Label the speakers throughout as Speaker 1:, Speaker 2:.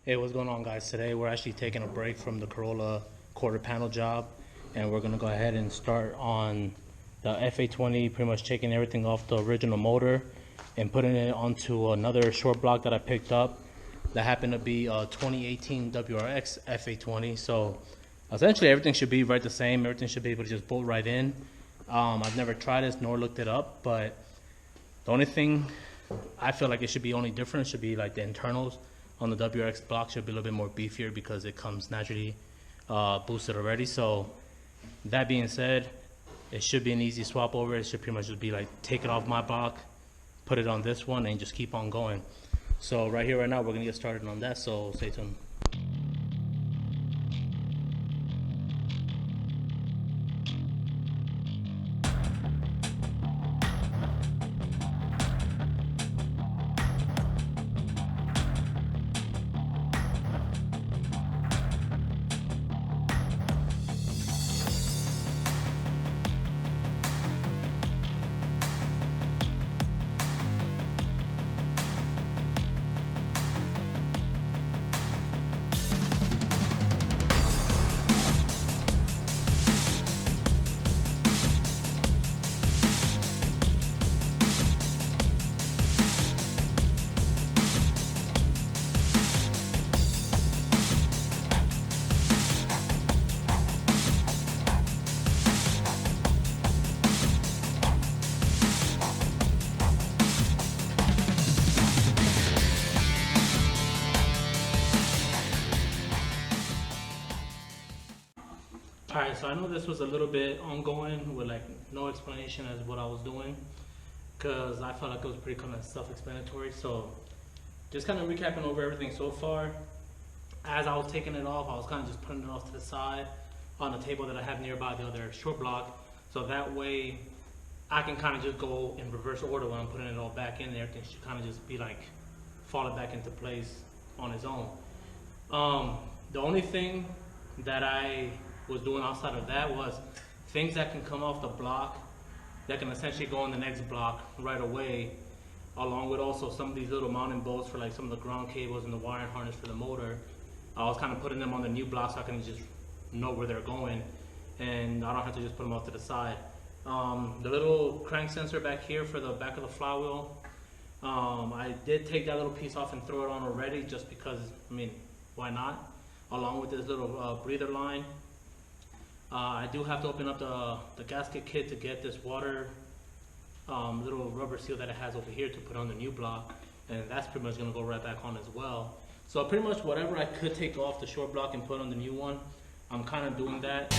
Speaker 1: Hey, what's going on, guys? Today we're actually taking a break from the Corolla quarter panel job, and we're gonna go ahead and start on the FA20, pretty much taking everything off the original motor and putting it onto another short block that I picked up that happened to be a 2018 WRX FA20. So essentially everything should be right the same. Everything should be able to just bolt right in. I've never tried this nor looked it up, but the only thing I feel like it should be only different should be like the internals on the WRX block should be a little bit more beefier because it comes naturally boosted already. So that being said, it should be an easy swap over. It should pretty much just be like take it off my block, put it on this one, and just keep on going. So right here, right now, we're gonna get started on that. So stay tuned. Alright, so I know this was a little bit ongoing with like no explanation as what I was doing, because I felt like it was pretty kind of self-explanatory. So just kind of recapping over everything so far. As I was taking it off, I was kind of just putting it off to the side on the table that I have nearby the other short block, so that way I can kind of just go in reverse order when I'm putting it all back in there. Everything should kind of just be like falling back into place on its own. The only thing that I was doing outside of that was things that can come off the block that can essentially go on the next block right away, along with also some of these little mounting bolts for like some of the ground cables and the wiring harness for the motor. I was kind of putting them on the new block so I can just know where they're going and I don't have to just put them off to the side. The little crank sensor back here for the back of the flywheel, I did take that little piece off and throw it on already just because, I mean, why not? Along with this little breather line. I do have to open up the gasket kit to get this water little rubber seal that it has over here to put on the new block, and that's pretty much going to go right back on as well. So pretty much whatever I could take off the short block and put on the new one, I'm kind of doing that.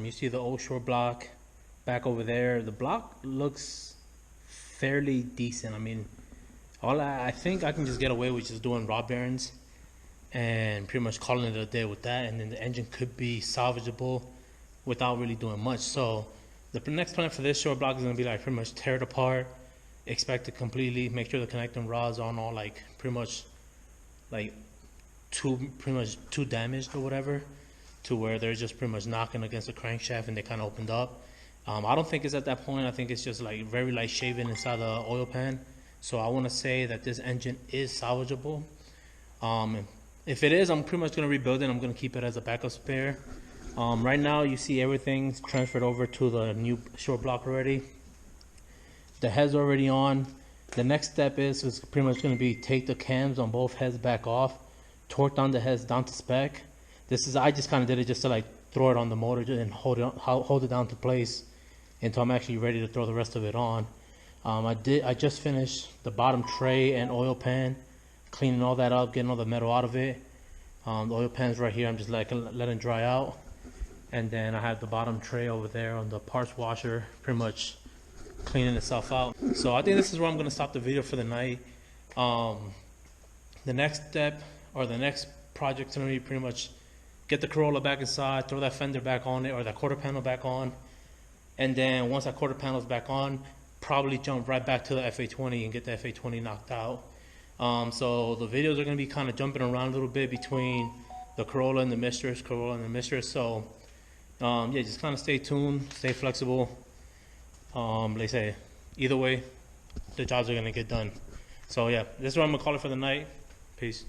Speaker 1: You see the old short block back over there. The block looks fairly decent. I mean, I think I can just get away with just doing rod bearings and pretty much calling it a day with that, and then the engine could be salvageable without really doing much. So the next plan for this short block is going to be like pretty much tear it apart, expect it completely, make sure the connecting rods aren't all like pretty much too damaged or whatever, to where they're just pretty much knocking against the crankshaft and they kind of opened up. I don't think it's at that point. I think it's just like very light shaving inside the oil pan. So I want to say that this engine is salvageable. If it is, I'm pretty much going to rebuild it. I'm going to keep it as a backup spare. Right now, you see everything's transferred over to the new short block already. The head's already on. The next step is pretty much going to be take the cams on both heads back off, torque down the heads down to spec. I just kind of did it just to like throw it on the motor and hold it down to place until I'm actually ready to throw the rest of it on. I just finished the bottom tray and oil pan, cleaning all that up, getting all the metal out of it. The oil pan's right here. I'm just letting it dry out. And then I have the bottom tray over there on the parts washer, pretty much cleaning itself out. So I think this is where I'm going to stop the video for the night. The next step or the next project is going to be pretty much get the Corolla back inside, throw that fender back on it or that quarter panel back on. And then once that quarter panel is back on, probably jump right back to the FA20 and get the FA20 knocked out. So the videos are going to be kind of jumping around a little bit between the Corolla and the Mistress, So yeah, just kind of stay tuned, stay flexible. They say either way, the jobs are going to get done. So yeah, this is what I'm going to call it for the night. Peace.